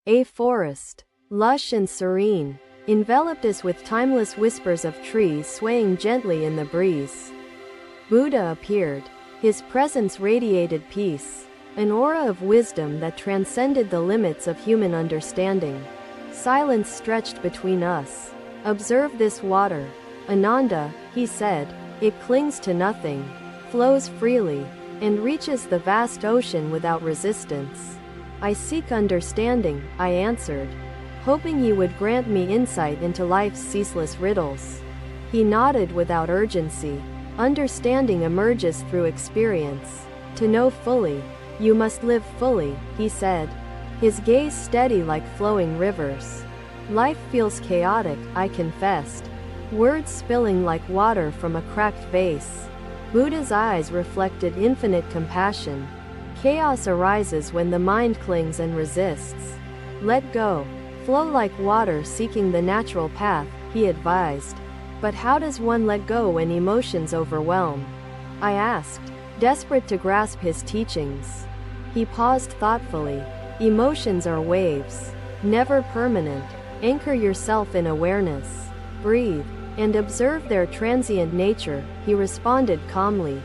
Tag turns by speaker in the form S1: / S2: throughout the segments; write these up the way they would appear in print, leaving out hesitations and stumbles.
S1: A forest, lush and serene, enveloped us with timeless whispers of trees swaying gently in the breeze. Buddha appeared. His presence radiated peace, an aura of wisdom that transcended the limits of human understanding. Silence stretched between us. Observe this water, Ananda, he said. It clings to nothing, flows freely, and reaches the vast ocean without resistance. I seek understanding, I answered, hoping he would grant me insight into life's ceaseless riddles. He nodded without urgency. Understanding emerges through experience. To know fully, you must live fully, he said, his gaze steady like flowing rivers. Life feels chaotic, I confessed, words spilling like water from a cracked vase. Buddha's eyes reflected infinite compassion. Chaos arises when the mind clings and resists. Let go. Flow like water seeking the natural path, he advised. But how does one let go when emotions overwhelm? I asked, desperate to grasp his teachings. He paused thoughtfully. Emotions are waves, never permanent. Anchor yourself in awareness. Breathe, and observe their transient nature, he responded calmly.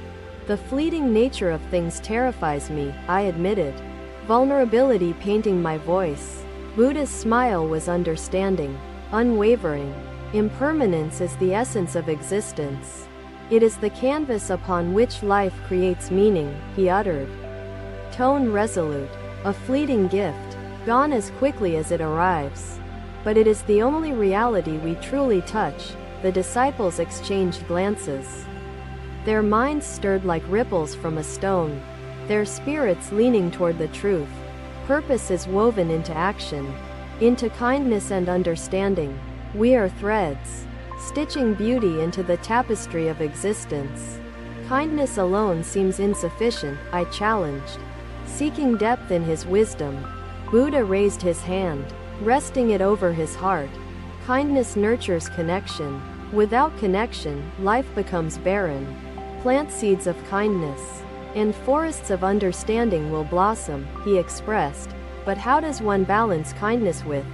S1: The fleeting nature of things terrifies me, I admitted, vulnerability painting my voice. Buddha's smile was understanding, unwavering. Impermanence is the essence of existence. It is the canvas upon which life creates meaning, he uttered. Tone resolute, a fleeting gift, gone as quickly as it arrives. But it is the only reality we truly touch. The disciples exchanged glances. Their minds stirred like ripples from a stone, their spirits leaning toward the truth. Purpose is woven into action, into kindness and understanding. We are threads, stitching beauty into the tapestry of existence. Kindness alone seems insufficient, I challenged, seeking depth in his wisdom. Buddha raised his hand, resting it over his heart. Kindness nurtures connection. Without connection, life becomes barren. Plant seeds of kindness, and forests of understanding will blossom, he expressed. But how does one balance kindness with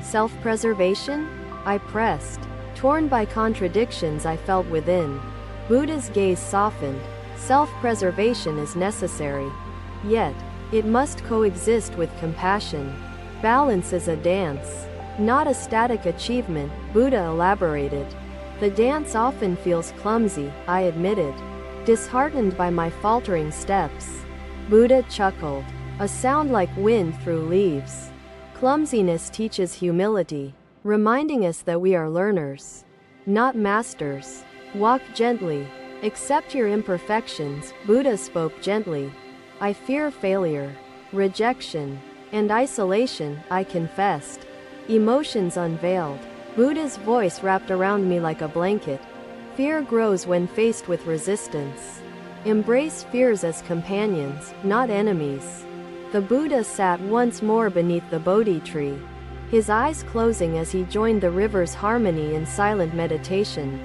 S1: self-preservation? I pressed, torn by contradictions I felt within. Buddha's gaze softened. Self-preservation is necessary, yet it must coexist with compassion. Balance is a dance, not a static achievement, Buddha elaborated. The dance often feels clumsy, I admitted, disheartened by my faltering steps. Buddha chuckled, a sound like wind through leaves. Clumsiness teaches humility, reminding us that we are learners, not masters. Walk gently, accept your imperfections, Buddha spoke gently. I fear failure, rejection, and isolation, I confessed. Emotions unveiled. Buddha's voice wrapped around me like a blanket. Fear grows when faced with resistance. Embrace fears as companions, not enemies. The Buddha sat once more beneath the Bodhi tree, his eyes closing as he joined the river's harmony in silent meditation.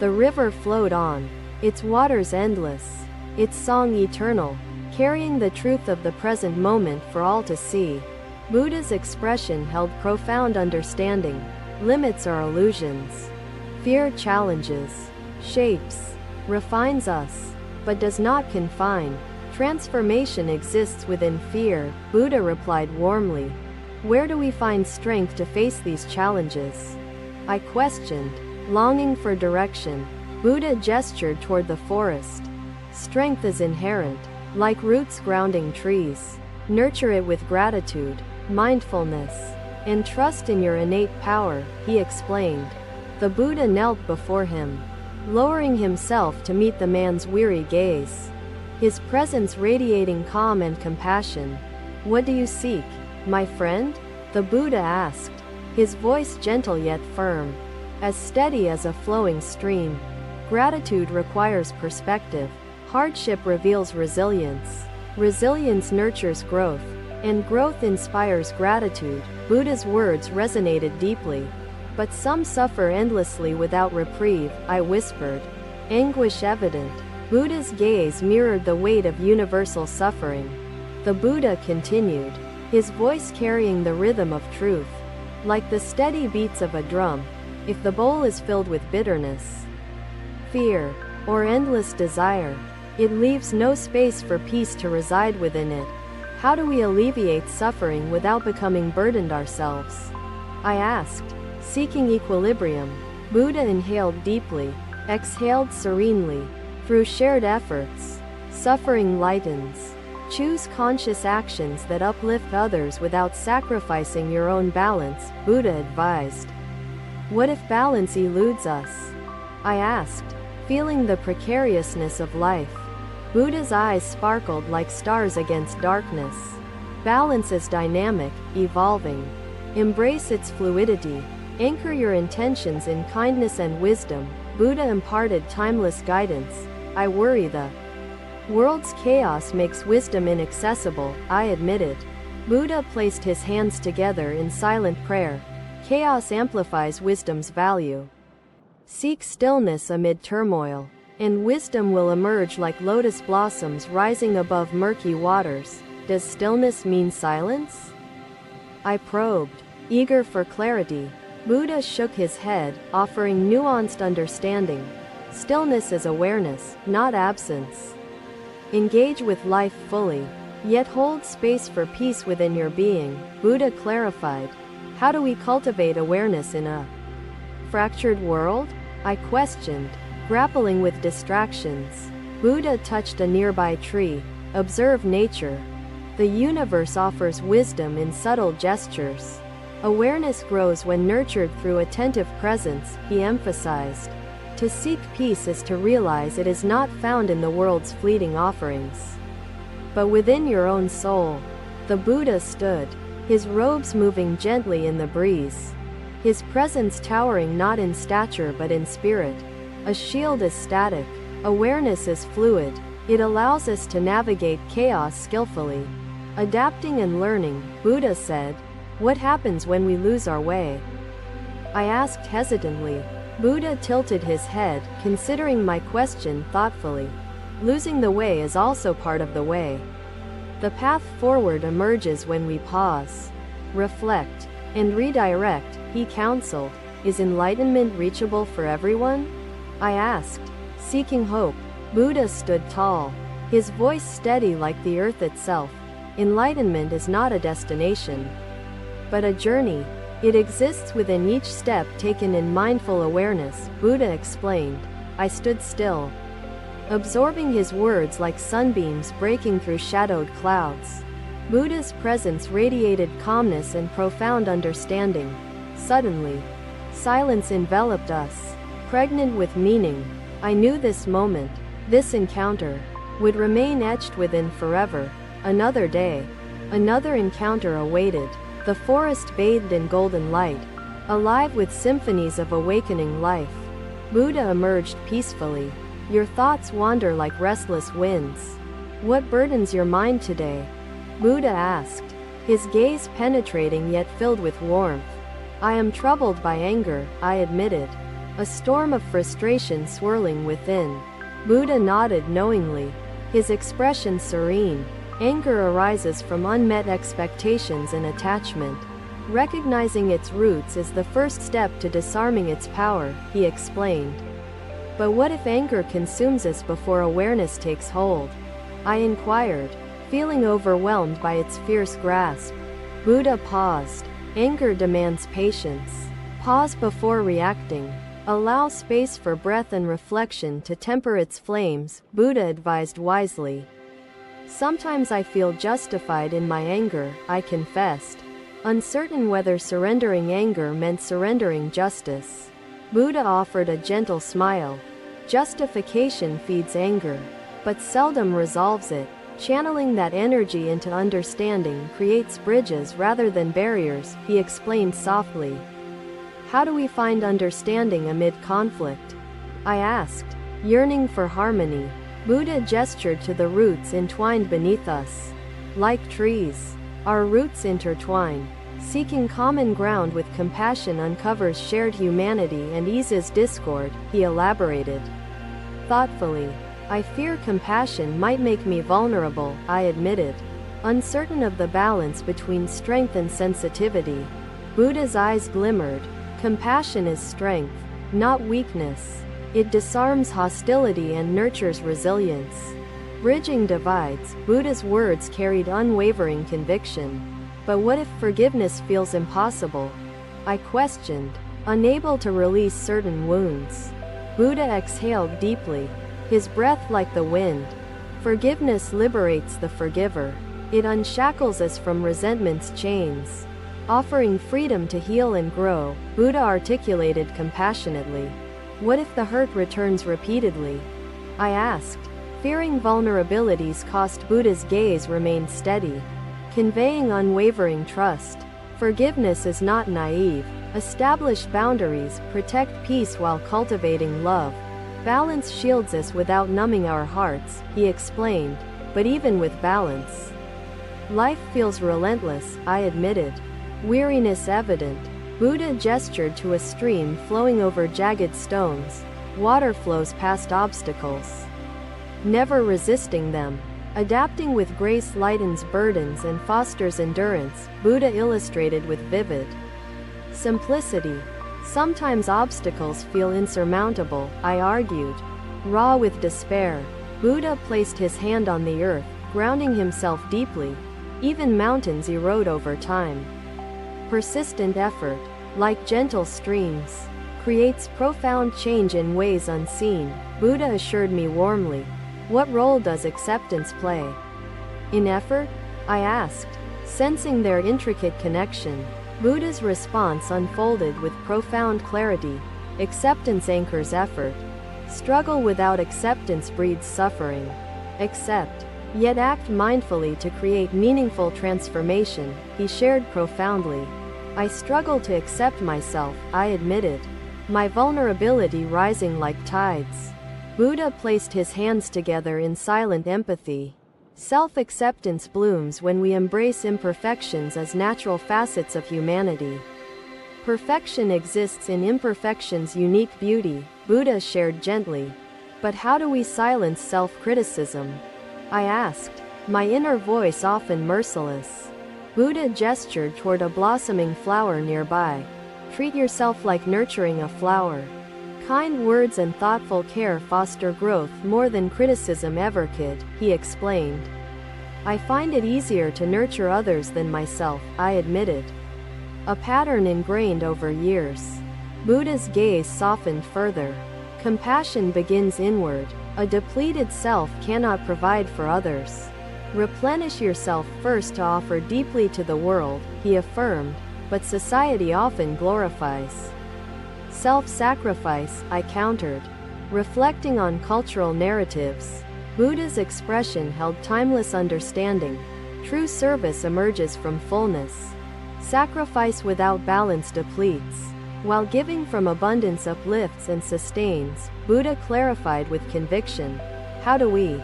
S1: The river flowed on, its waters endless, its song eternal, carrying the truth of the present moment for all to see. Buddha's expression held profound understanding. Limits are illusions. Fear challenges, shapes, refines us, but does not confine. Transformation exists within fear, Buddha replied warmly. Where do we find strength to face these challenges? I questioned, longing for direction. Buddha gestured toward the forest. Strength is inherent, like roots grounding trees. Nurture it with gratitude, mindfulness, and trust in your innate power, he explained. The Buddha knelt before him, lowering himself to meet the man's weary gaze, his presence radiating calm and compassion. What do you seek, my friend? The Buddha asked, his voice gentle yet firm, as steady as a flowing stream. Gratitude requires perspective. Hardship reveals resilience. Resilience nurtures growth, and growth inspires gratitude. Buddha's words resonated deeply. But some suffer endlessly without reprieve, I whispered. Anguish evident. Buddha's gaze mirrored the weight of universal suffering. The Buddha continued, his voice carrying the rhythm of truth. Like the steady beats of a drum, if the bowl is filled with bitterness, fear, or endless desire, it leaves no space for peace to reside within it. How do we alleviate suffering without becoming burdened ourselves? I asked, seeking equilibrium. Buddha inhaled deeply, exhaled serenely. Through shared efforts, suffering lightens. Choose conscious actions that uplift others without sacrificing your own balance, Buddha advised. What if balance eludes us? I asked, feeling the precariousness of life. Buddha's eyes sparkled like stars against darkness. Balance is dynamic, evolving. Embrace its fluidity. Anchor your intentions in kindness and wisdom. Buddha imparted timeless guidance. I worry the world's chaos makes wisdom inaccessible, I admitted. Buddha placed his hands together in silent prayer. Chaos amplifies wisdom's value. Seek stillness amid turmoil, and wisdom will emerge like lotus blossoms rising above murky waters. Does stillness mean silence? I probed, eager for clarity. Buddha shook his head, offering nuanced understanding. Stillness is awareness, not absence. Engage with life fully, yet hold space for peace within your being, Buddha clarified. How do we cultivate awareness in a fractured world? I questioned, grappling with distractions. Buddha touched a nearby tree. Observe nature. The universe offers wisdom in subtle gestures. Awareness grows when nurtured through attentive presence, he emphasized. To seek peace is to realize it is not found in the world's fleeting offerings, but within your own soul. The Buddha stood, his robes moving gently in the breeze. His presence towering not in stature but in spirit. A shield is static. Awareness is fluid. It allows us to navigate chaos skillfully. Adapting and learning, Buddha said. What happens when we lose our way? I asked hesitantly. Buddha tilted his head, considering my question thoughtfully. Losing the way is also part of the way. The path forward emerges when we pause, reflect, and redirect, he counseled. Is enlightenment reachable for everyone? I asked, seeking hope. Buddha stood tall, his voice steady like the earth itself. Enlightenment is not a destination, but a journey. It exists within each step taken in mindful awareness, Buddha explained. I stood still, absorbing his words like sunbeams breaking through shadowed clouds. Buddha's presence radiated calmness and profound understanding. Suddenly, silence enveloped us, pregnant with meaning. I knew this moment, this encounter, would remain etched within forever. Another day, another encounter awaited. The forest bathed in golden light, alive with symphonies of awakening life. Buddha emerged peacefully. Your thoughts wander like restless winds. What burdens your mind today? Buddha asked, his gaze penetrating yet filled with warmth. I am troubled by anger, I admitted. A storm of frustration swirling within. Buddha nodded knowingly, his expression serene. Anger arises from unmet expectations and attachment. Recognizing its roots is the first step to disarming its power, he explained. But what if anger consumes us before awareness takes hold? I inquired, feeling overwhelmed by its fierce grasp. Buddha paused. Anger demands patience. Pause before reacting. Allow space for breath and reflection to temper its flames, Buddha advised wisely. Sometimes I feel justified in my anger, I confessed, uncertain whether surrendering anger meant surrendering justice. Buddha offered a gentle smile. Justification feeds anger, but seldom resolves it. Channeling that energy into understanding creates bridges rather than barriers, he explained softly. How do we find understanding amid conflict? I asked, yearning for harmony. Buddha gestured to the roots entwined beneath us. Like trees, our roots intertwine. Seeking common ground with compassion uncovers shared humanity and eases discord, he elaborated. Thoughtfully, I fear compassion might make me vulnerable, I admitted. Uncertain of the balance between strength and sensitivity, Buddha's eyes glimmered. Compassion is strength, not weakness. It disarms hostility and nurtures resilience. Bridging divides, Buddha's words carried unwavering conviction. But what if forgiveness feels impossible? I questioned, unable to release certain wounds. Buddha exhaled deeply, his breath like the wind. Forgiveness liberates the forgiver. It unshackles us from resentment's chains. Offering freedom to heal and grow, Buddha articulated compassionately. What if the hurt returns repeatedly? I asked. Fearing vulnerabilities cost. Buddha's gaze remained steady, conveying unwavering trust. Forgiveness is not naive. Establish boundaries, protect peace while cultivating love. Balance shields us without numbing our hearts, he explained. But even with balance, life feels relentless, I admitted. Weariness evident. Buddha gestured to a stream flowing over jagged stones. Water flows past obstacles, never resisting them. Adapting with grace lightens burdens and fosters endurance, Buddha illustrated with vivid simplicity. Sometimes obstacles feel insurmountable, I argued. Raw with despair, Buddha placed his hand on the earth, grounding himself deeply. Even mountains erode over time. Persistent effort, like gentle streams, creates profound change in ways unseen, Buddha assured me warmly. What role does acceptance play in effort? I asked, sensing their intricate connection. Buddha's response unfolded with profound clarity. Acceptance anchors effort. Struggle without acceptance breeds suffering. Accept, yet act mindfully to create meaningful transformation, he shared profoundly. I struggle to accept myself, I admitted. My vulnerability rising like tides. Buddha placed his hands together in silent empathy. Self-acceptance blooms when we embrace imperfections as natural facets of humanity. Perfection exists in imperfection's unique beauty, Buddha shared gently. But how do we silence self-criticism? I asked, my inner voice often merciless. Buddha gestured toward a blossoming flower nearby. Treat yourself like nurturing a flower. Kind words and thoughtful care foster growth more than criticism ever could, he explained. I find it easier to nurture others than myself, I admitted. A pattern ingrained over years. Buddha's gaze softened further. Compassion begins inward. A depleted self cannot provide for others. Replenish yourself first to offer deeply to the world, he affirmed, but society often glorifies self-sacrifice, I countered. Reflecting on cultural narratives, Buddha's expression held timeless understanding. True service emerges from fullness. Sacrifice without balance depletes, while giving from abundance uplifts and sustains, Buddha clarified with conviction. How do we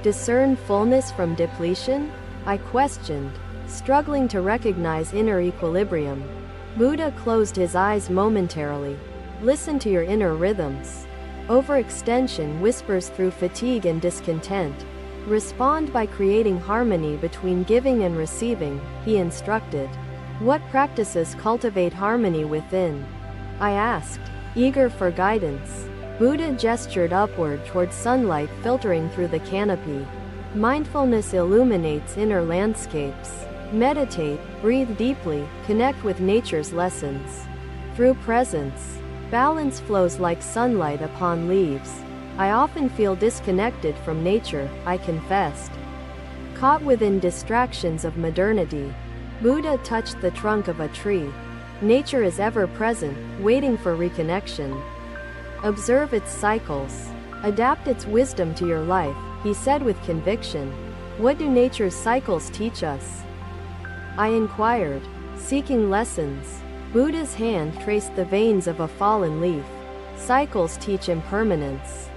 S1: discern fullness from depletion? I questioned, struggling to recognize inner equilibrium. Buddha closed his eyes momentarily. Listen to your inner rhythms. Overextension whispers through fatigue and discontent. Respond by creating harmony between giving and receiving, he instructed. What practices cultivate harmony within? I asked, eager for guidance. Buddha gestured upward toward sunlight filtering through the canopy. Mindfulness illuminates inner landscapes. Meditate, breathe deeply, connect with nature's lessons. Through presence, balance flows like sunlight upon leaves. I often feel disconnected from nature, I confessed. Caught within distractions of modernity, Buddha touched the trunk of a tree. Nature is ever present, waiting for reconnection. Observe its cycles. Adapt its wisdom to your life, he said with conviction. What do nature's cycles teach us? I inquired, seeking lessons. Buddha's hand traced the veins of a fallen leaf. Cycles teach impermanence.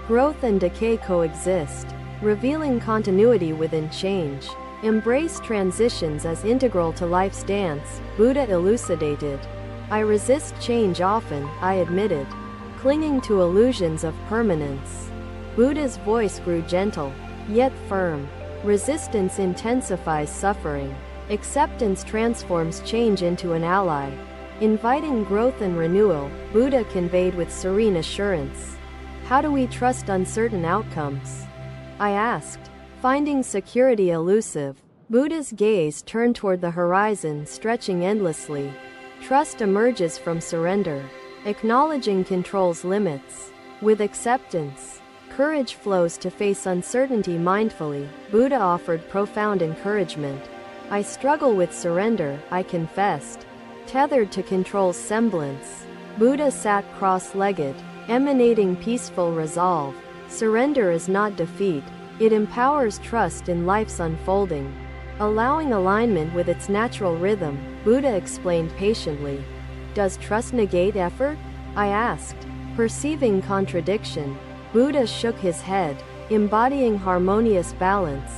S1: Growth and decay coexist, revealing continuity within change. Embrace transitions as integral to life's dance, Buddha elucidated. I resist change often, I admitted, clinging to illusions of permanence. Buddha's voice grew gentle, yet firm. Resistance intensifies suffering. Acceptance transforms change into an ally. Inviting growth and renewal, Buddha conveyed with serene assurance. How do we trust uncertain outcomes? I asked, finding security elusive. Buddha's gaze turned toward the horizon, stretching endlessly. Trust emerges from surrender, acknowledging control's limits. With acceptance, courage flows to face uncertainty mindfully. Buddha offered profound encouragement. I struggle with surrender, I confessed. Tethered to control's semblance, Buddha sat cross-legged, emanating peaceful resolve. Surrender is not defeat, it empowers trust in life's unfolding. Allowing alignment with its natural rhythm, Buddha explained patiently. Does trust negate effort? I asked. Perceiving contradiction, Buddha shook his head, embodying harmonious balance.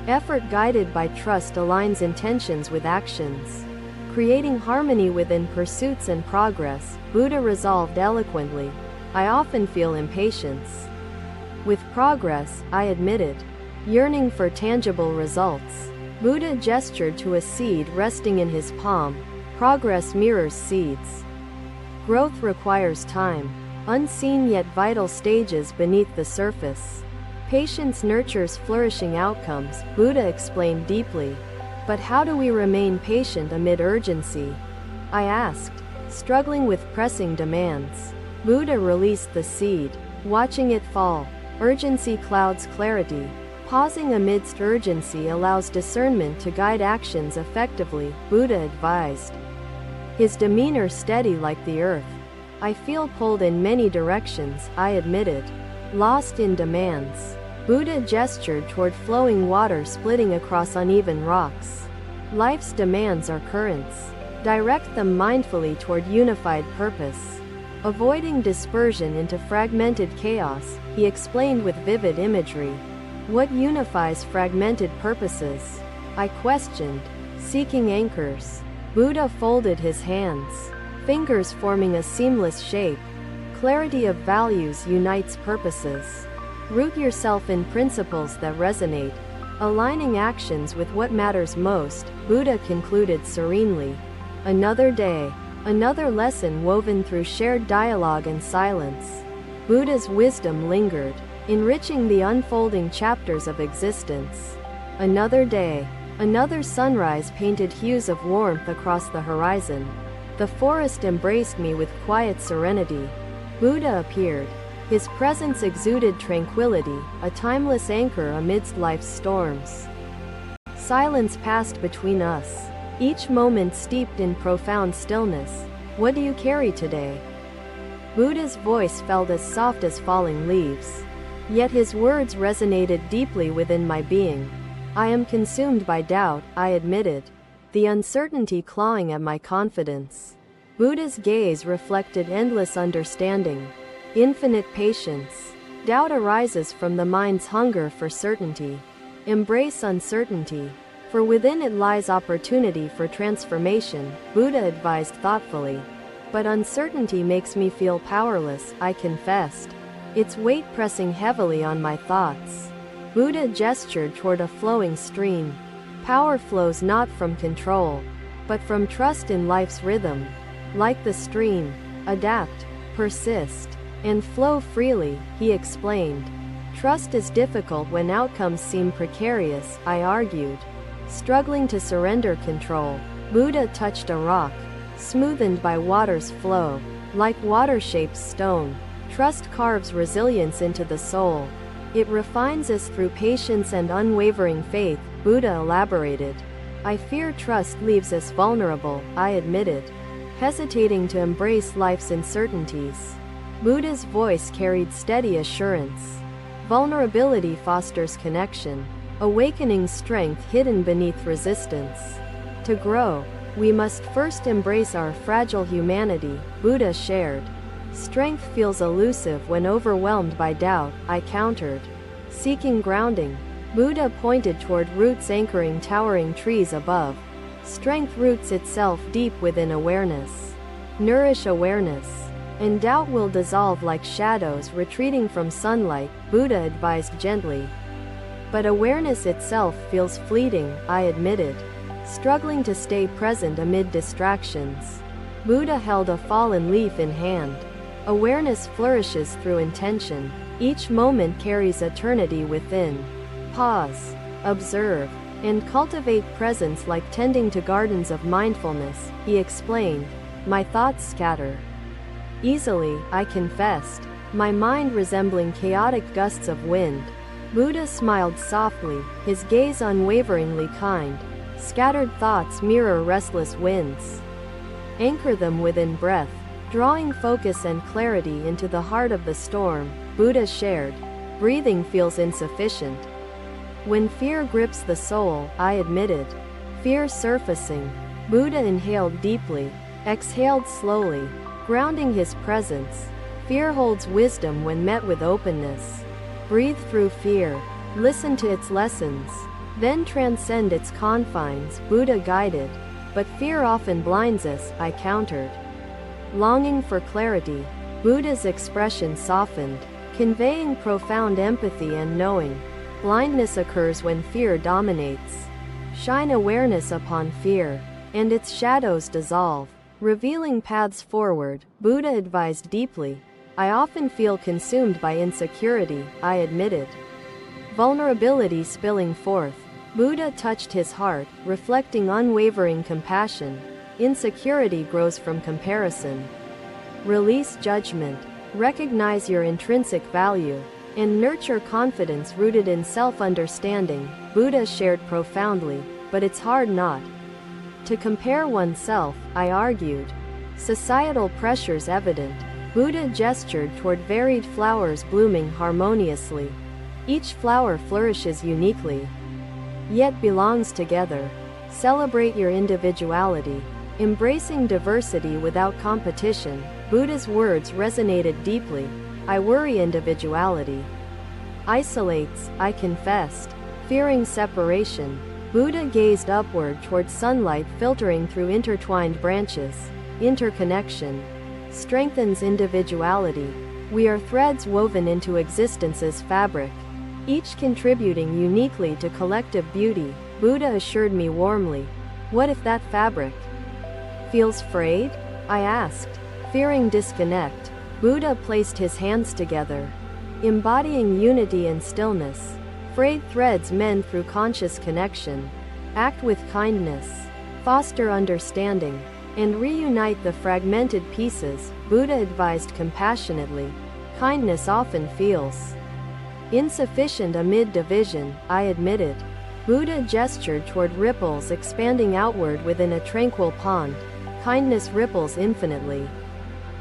S1: Effort guided by trust aligns intentions with actions, creating harmony within pursuits and progress. Buddha resolved eloquently. I often feel impatience with progress, I admitted, yearning for tangible results. Buddha gestured to a seed resting in his palm. Progress mirrors seeds. Growth requires time, unseen yet vital stages beneath the surface. Patience nurtures flourishing outcomes, Buddha explained deeply. But how do we remain patient amid urgency? I asked, struggling with pressing demands. Buddha released the seed, watching it fall. Urgency clouds clarity. Pausing amidst urgency allows discernment to guide actions effectively, Buddha advised. His demeanor steady like the earth. I feel pulled in many directions, I admitted. Lost in demands. Buddha gestured toward flowing water splitting across uneven rocks. Life's demands are currents. Direct them mindfully toward unified purpose. Avoiding dispersion into fragmented chaos, he explained with vivid imagery. What unifies fragmented purposes? I questioned, seeking anchors. Buddha folded his hands, fingers forming a seamless shape. Clarity of values unites purposes. Root yourself in principles that resonate, aligning actions with what matters most, Buddha concluded serenely. Another day, another lesson woven through shared dialogue and silence. Buddha's wisdom lingered, enriching the unfolding chapters of existence. Another day, another sunrise painted hues of warmth across the horizon. The forest embraced me with quiet serenity. Buddha appeared. His presence exuded tranquility, a timeless anchor amidst life's storms. Silence passed between us, each moment steeped in profound stillness. What do you carry today? Buddha's voice felt as soft as falling leaves. Yet his words resonated deeply within my being. I am consumed by doubt, I admitted, the uncertainty clawing at my confidence. Buddha's gaze reflected endless understanding, infinite patience. Doubt arises from the mind's hunger for certainty. Embrace uncertainty, for within it lies opportunity for transformation, Buddha advised thoughtfully. But uncertainty makes me feel powerless, I confessed, its weight pressing heavily on my thoughts. Buddha gestured toward a flowing stream. Power flows not from control, but from trust in life's rhythm. Like the stream, adapt, persist, and flow freely, he explained. Trust is difficult when outcomes seem precarious, I argued. Struggling to surrender control, Buddha touched a rock, smoothened by water's flow. Like water-shaped stone, trust carves resilience into the soul. It refines us through patience and unwavering faith, Buddha elaborated. I fear trust leaves us vulnerable, I admitted, hesitating to embrace life's uncertainties. Buddha's voice carried steady assurance. Vulnerability fosters connection, awakening strength hidden beneath resistance. To grow, we must first embrace our fragile humanity, Buddha shared. Strength feels elusive when overwhelmed by doubt, I countered. Seeking grounding, Buddha pointed toward roots anchoring towering trees above. Strength roots itself deep within awareness. Nourish awareness, and doubt will dissolve like shadows retreating from sunlight, Buddha advised gently. But awareness itself feels fleeting, I admitted, struggling to stay present amid distractions. Buddha held a fallen leaf in hand. Awareness flourishes through intention. Each moment carries eternity within. Pause, observe, and cultivate presence like tending to gardens of mindfulness, he explained. My thoughts scatter easily, I confessed, my mind resembling chaotic gusts of wind. Buddha smiled softly, his gaze unwaveringly kind. Scattered thoughts mirror restless winds. Anchor them within breath, drawing focus and clarity into the heart of the storm, Buddha shared. Breathing feels insufficient. When fear grips the soul, I admitted. Fear surfacing. Buddha inhaled deeply, exhaled slowly, grounding his presence. Fear holds wisdom when met with openness. Breathe through fear. Listen to its lessons. Then transcend its confines, Buddha guided. But fear often blinds us, I countered. Longing for clarity. Buddha's expression softened, conveying profound empathy and knowing. Blindness occurs when fear dominates. Shine awareness upon fear, and its shadows dissolve, revealing paths forward, Buddha advised deeply. I often feel consumed by insecurity, I admitted. Vulnerability spilling forth. Buddha touched his heart, reflecting unwavering compassion. Insecurity grows from comparison. Release judgment. Recognize your intrinsic value, and nurture confidence rooted in self-understanding, Buddha shared profoundly. But it's hard not to compare oneself, I argued. Societal pressures evident. Buddha gestured toward varied flowers blooming harmoniously. Each flower flourishes uniquely, yet belongs together. Celebrate your individuality. Embracing diversity without competition, Buddha's words resonated deeply. I worry individuality isolates, I confessed. Fearing separation, Buddha gazed upward toward sunlight filtering through intertwined branches. Interconnection strengthens individuality. We are threads woven into existence's fabric, each contributing uniquely to collective beauty, Buddha assured me warmly. What if that fabric feels frayed? I asked. Fearing disconnect, Buddha placed his hands together, embodying unity and stillness. Frayed threads mend through conscious connection. Act with kindness, foster understanding, and reunite the fragmented pieces, Buddha advised compassionately. Kindness often feels insufficient amid division, I admitted. Buddha gestured toward ripples expanding outward within a tranquil pond. Kindness ripples infinitely,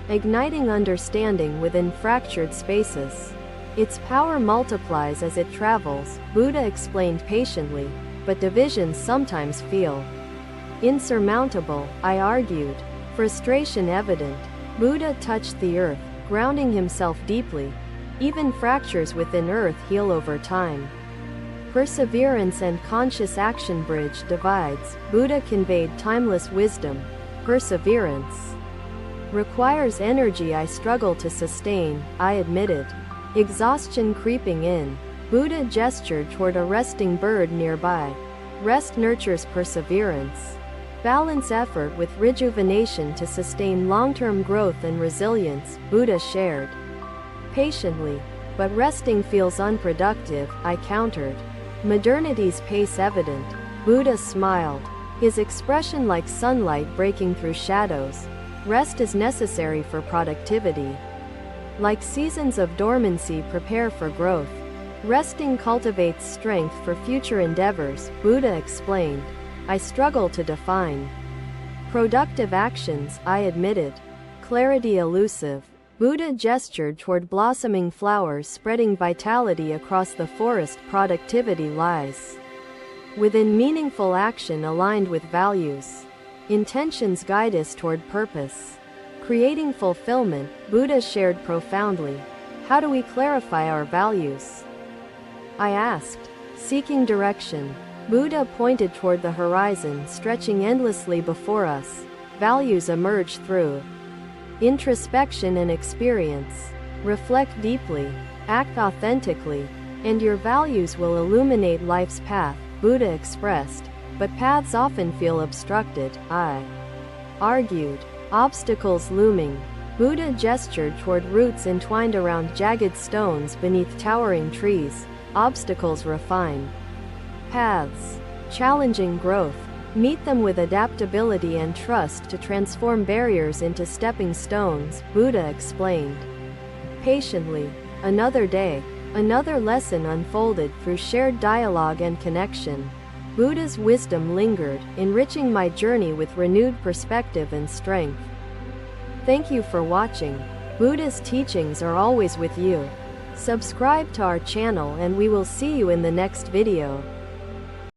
S1: igniting understanding within fractured spaces. Its power multiplies as it travels, Buddha explained patiently, but divisions sometimes feel insurmountable, I argued. Frustration evident, Buddha touched the earth, grounding himself deeply. Even fractures within earth heal over time. Perseverance and conscious action bridge divides, Buddha conveyed timeless wisdom. Perseverance requires energy I struggle to sustain, I admitted. Exhaustion creeping in, Buddha gestured toward a resting bird nearby. Rest nurtures perseverance. Balance effort with rejuvenation to sustain long-term growth and resilience, Buddha shared. Patiently, but resting feels unproductive, I countered. Modernity's pace evident, Buddha smiled, his expression like sunlight breaking through shadows. Rest is necessary for productivity. Like seasons of dormancy prepare for growth. Resting cultivates strength for future endeavors, Buddha explained. I struggle to define productive actions, I admitted. Clarity elusive. Buddha gestured toward blossoming flowers spreading vitality across the forest. Productivity lies within meaningful action aligned with values. Intentions guide us toward purpose. Creating fulfillment, Buddha shared profoundly. How do we clarify our values? I asked. Seeking direction, Buddha pointed toward the horizon stretching endlessly before us. Values emerge through introspection and experience. Reflect deeply. Act authentically. And your values will illuminate life's path, Buddha expressed. But paths often feel obstructed, I argued. Obstacles looming. Buddha gestured toward roots entwined around jagged stones beneath towering trees. Obstacles refine paths, challenging growth. Meet them with adaptability and trust to transform barriers into stepping stones, Buddha explained. Patiently, another day, another lesson unfolded through shared dialogue and connection. Buddha's wisdom lingered, enriching my journey with renewed perspective and strength. Thank you for watching. Buddha's teachings are always with you. Subscribe to our channel and we will see you in the next video.